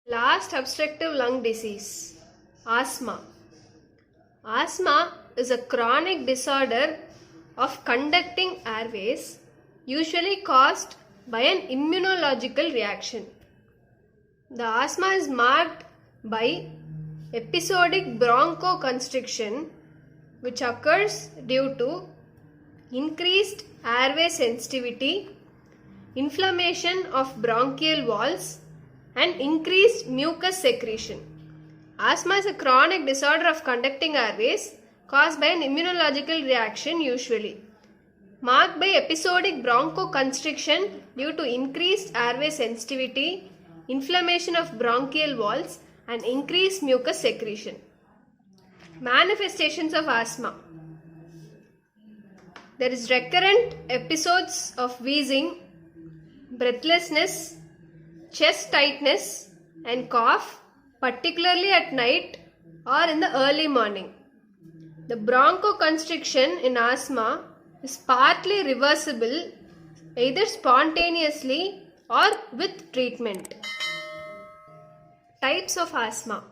Last obstructive lung disease, asthma. Asthma is a chronic disorder of conducting airways, usually caused by an immunological reaction. The asthma is marked by episodic bronchoconstriction, which occurs due to increased airway sensitivity, inflammation of bronchial walls, and increased mucus secretion. Asthma is a chronic disorder of conducting airways caused by an immunological reaction, usually marked by episodic bronchoconstriction due to increased airway sensitivity, inflammation of bronchial walls, and increased mucus secretion. Manifestations of asthma. There is recurrent episodes of wheezing, breathlessness, chest tightness, and cough, particularly at night or in the early morning. The bronchoconstriction in asthma is partly reversible either spontaneously or with treatment. Types of asthma.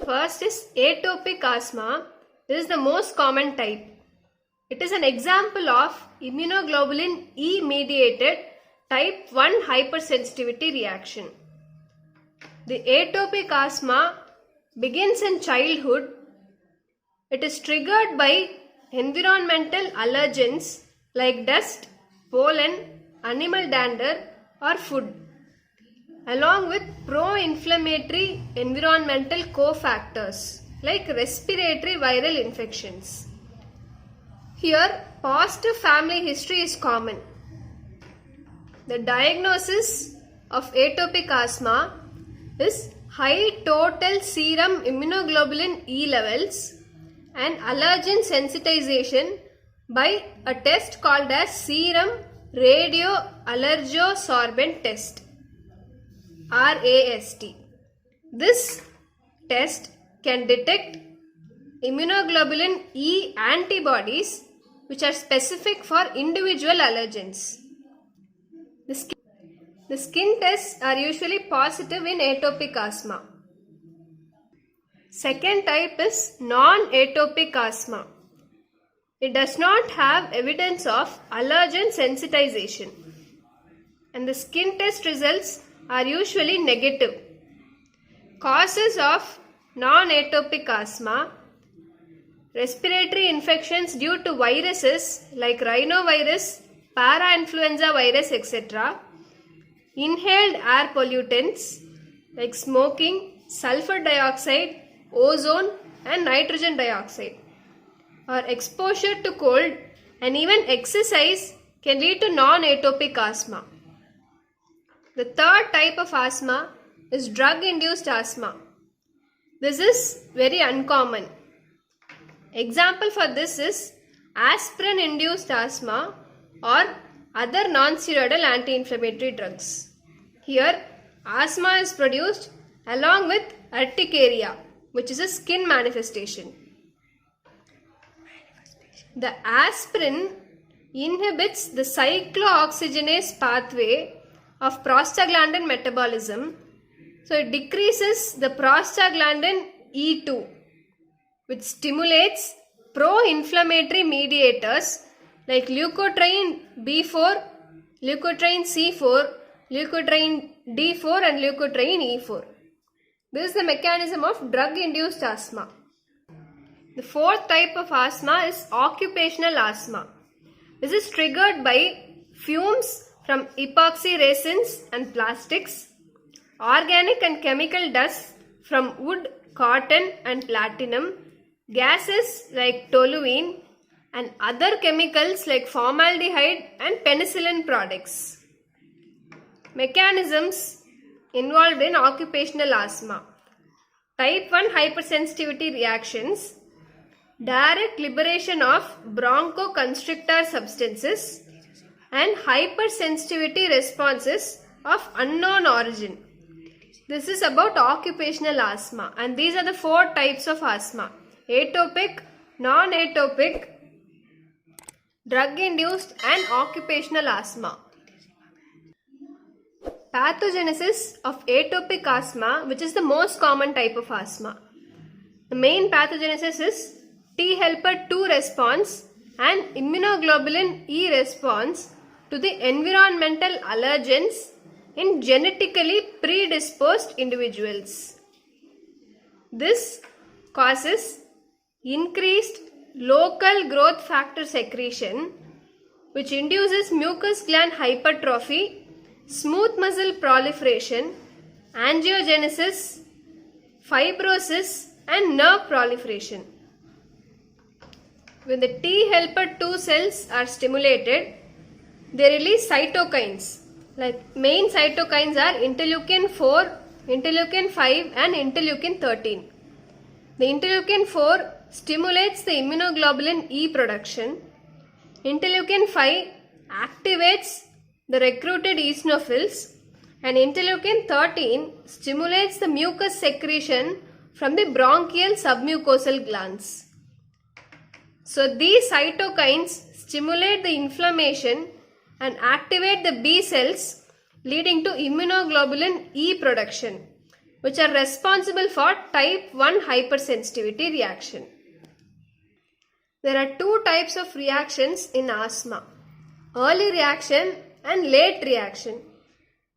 First is atopic asthma. This is the most common type. It is an example of immunoglobulin E mediated type 1 hypersensitivity reaction. The atopic asthma begins in childhood. It is triggered by environmental allergens like dust, pollen, animal dander, or food, along with pro-inflammatory environmental cofactors like respiratory viral infections. Here, positive family history is common. The diagnosis of atopic asthma is high total serum immunoglobulin E levels and allergen sensitization by a test called as serum radioallergosorbent test, RAST. This test can detect immunoglobulin E antibodies which are specific for individual allergens. The skin tests are usually positive in atopic asthma. Second type is non-atopic asthma. It does not have evidence of allergen sensitization, and the skin test results are usually negative. Causes of non-atopic asthma: respiratory infections due to viruses like rhinovirus, parainfluenza virus, etc. Inhaled air pollutants like smoking, sulfur dioxide, ozone, and nitrogen dioxide, or exposure to cold and even exercise can lead to non-atopic asthma. The third type of asthma is drug-induced asthma. This is very uncommon. Example for this is aspirin-induced asthma or other non-steroidal anti-inflammatory drugs. Here, asthma is produced along with urticaria, which is a skin manifestation. The aspirin inhibits the cyclooxygenase pathway of prostaglandin metabolism, so it decreases the prostaglandin E2, which stimulates pro-inflammatory mediators like leukotriene B4, leukotriene C4, leukotriene D4, and leukotriene E4. This is the mechanism of drug-induced asthma. The fourth type of asthma is occupational asthma. This is triggered by fumes from epoxy resins and plastics, organic and chemical dust from wood, cotton, and platinum, gases like toluene, and other chemicals like formaldehyde and penicillin products. Mechanisms involved in occupational asthma: type 1 hypersensitivity reactions, direct liberation of bronchoconstrictor substances, and hypersensitivity responses of unknown origin. This is about occupational asthma, and these are the four types of asthma: atopic, non-atopic, drug-induced, and occupational asthma. pathogenesis of atopic asthma, which is the most common type of asthma. The main pathogenesis is T helper 2 response and immunoglobulin E response to the environmental allergens in genetically predisposed individuals. This causes increased local growth factor secretion, which induces mucous gland hypertrophy, smooth muscle proliferation, angiogenesis, fibrosis, and nerve proliferation. When the T helper 2 cells are stimulated, they release cytokines. Like main cytokines are interleukin 4, interleukin 5 and interleukin 13. The interleukin 4 stimulates the immunoglobulin E production. Interleukin 5 activates the recruited eosinophils, and interleukin 13 stimulates the mucus secretion from the bronchial submucosal glands. So these cytokines stimulate the inflammation and activate the B cells, leading to immunoglobulin E production, which are responsible for type 1 hypersensitivity reaction. There are two types of reactions in asthma: early reaction and late reaction.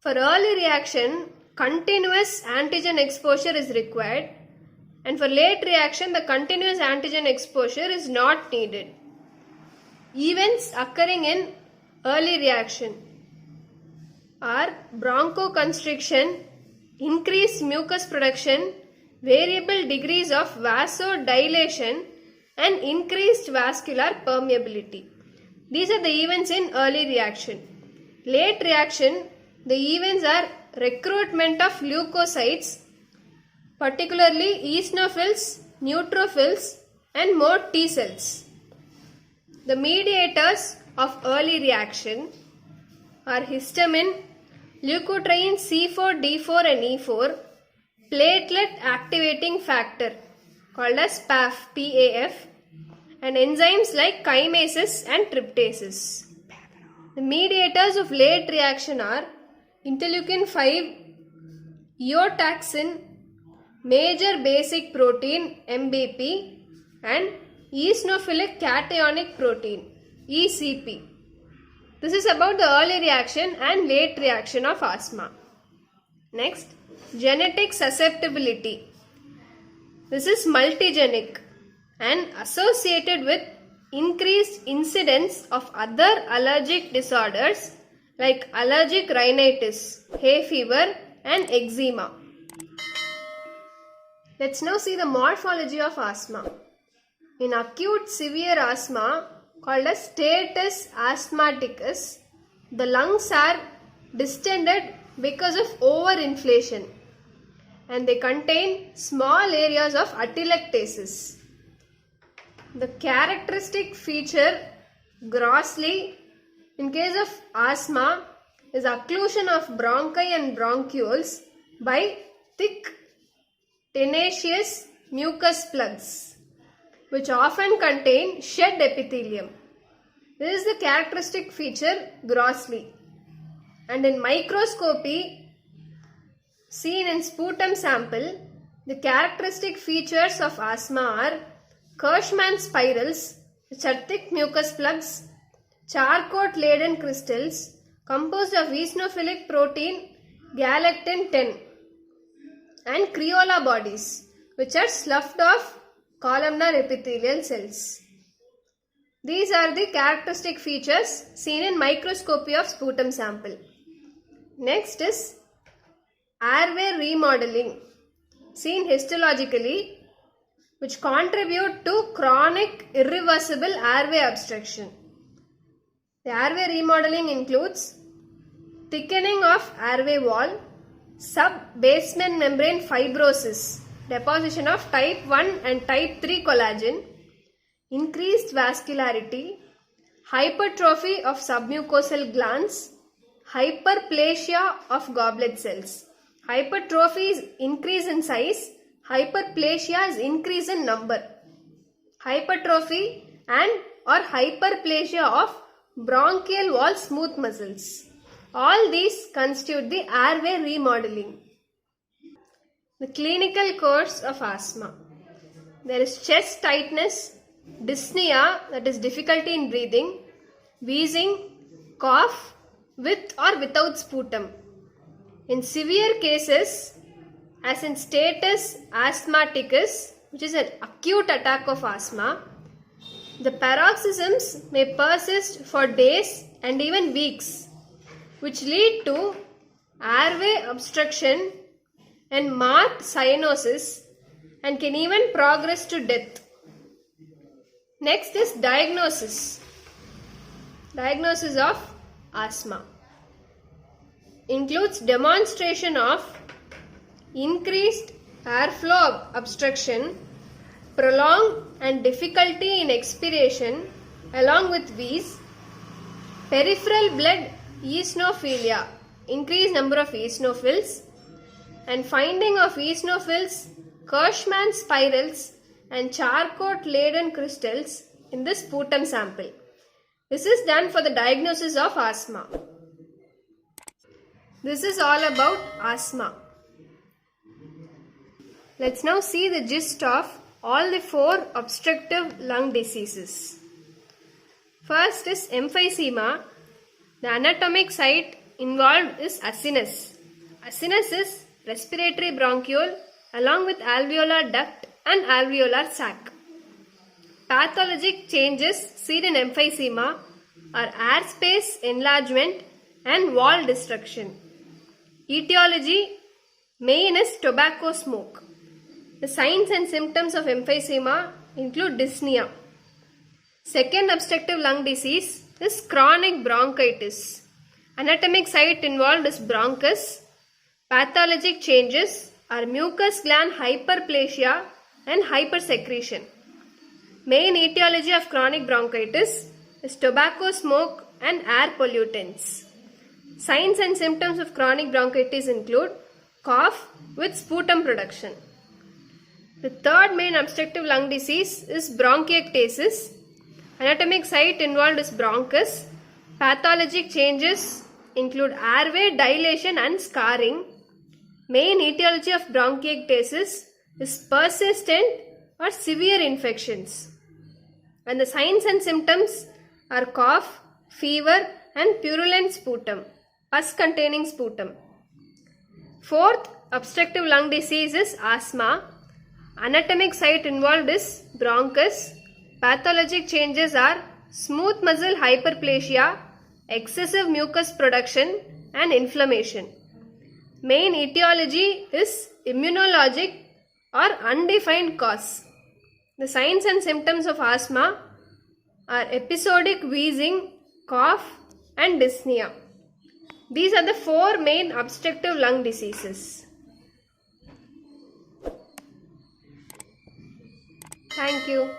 For early reaction, continuous antigen exposure is required, and for late reaction, the continuous antigen exposure is not needed. Events occurring in early reaction are bronchoconstriction, increased mucus production, variable degrees of vasodilation, and increased vascular permeability. These are the events in early reaction. Late reaction, the events are recruitment of leukocytes, particularly eosinophils, neutrophils, and more T cells. The mediators of early reaction are histamine, leukotriene C4, D4 and E4, platelet activating factor called as PAF, and enzymes like chimases and tryptases. The mediators of late reaction are interleukin 5, eotaxin, major basic protein MBP, and eosinophilic cationic protein ECP. This is about the early reaction and late reaction of asthma. Next, genetic susceptibility. This is multigenic and associated with increased incidence of other allergic disorders like allergic rhinitis, hay fever, and eczema. Let's now see the morphology of asthma. In acute severe asthma, called as status asthmaticus, the lungs are distended because of overinflation, and they contain small areas of atelectasis. The characteristic feature grossly in case of asthma is occlusion of bronchi and bronchioles by thick tenacious mucus plugs, which often contain shed epithelium. This is the characteristic feature grossly. And in microscopy, seen in sputum sample, the characteristic features of asthma are Kirschmann spirals, which are thick mucus plugs, Charcot-Leyden crystals composed of eosinophilic protein galectin 10, and Crayola bodies, which are sloughed off columnar epithelial cells. These are the characteristic features seen in microscopy of sputum sample. Next is airway remodeling, seen histologically, which contribute to chronic irreversible airway obstruction. The airway remodeling includes thickening of airway wall, sub-basement membrane fibrosis, deposition of type 1 and type 3 collagen, increased vascularity, hypertrophy of submucosal glands, hyperplasia of goblet cells. Hypertrophy is increase in size, hyperplasia is increase in number. Hypertrophy and or hyperplasia of bronchial wall smooth muscles. All these constitute the airway remodeling. The clinical course of asthma. There is chest tightness, dyspnea, that is difficulty in breathing, wheezing, cough with or without sputum. In severe cases, as in status asthmaticus, which is an acute attack of asthma, the paroxysms may persist for days and even weeks, which lead to airway obstruction and marked cyanosis and can even progress to death. Next is diagnosis. Diagnosis of asthma includes demonstration of increased airflow obstruction, prolonged and difficulty in expiration along with wheeze, peripheral blood eosinophilia, increased number of eosinophils, and finding of eosinophils, Kirschmann spirals and Charcot-Leyden crystals in the sputum sample. This is done for the diagnosis of asthma. This is all about asthma. Let's now see the gist of all the 4 obstructive lung diseases. First is emphysema. The anatomic site involved is acinus. Acinus is respiratory bronchiole along with alveolar duct and alveolar sac. Pathologic changes seen in emphysema are airspace enlargement and wall destruction. Etiology: main is tobacco smoke. The signs and symptoms of emphysema include dyspnea. Second obstructive lung disease is chronic bronchitis. Anatomic site involved is bronchus. Pathologic changes are mucus gland hyperplasia and hypersecretion. Main etiology of chronic bronchitis is tobacco smoke and air pollutants. Signs and symptoms of chronic bronchitis include cough with sputum production. The third main obstructive lung disease is bronchiectasis. Anatomic site involved is bronchus. Pathologic changes include airway dilation and scarring. Main etiology of bronchiectasis is persistent or severe infections. And the signs and symptoms are cough, fever and purulent sputum, pus containing sputum. Fourth obstructive lung disease is asthma. Anatomic site involved is bronchus. Pathologic changes are smooth muscle hyperplasia, excessive mucus production and inflammation. Main etiology is immunologic or undefined cause. The signs and symptoms of asthma are episodic wheezing, cough and dyspnea. These are the 4 main obstructive lung diseases. Thank you.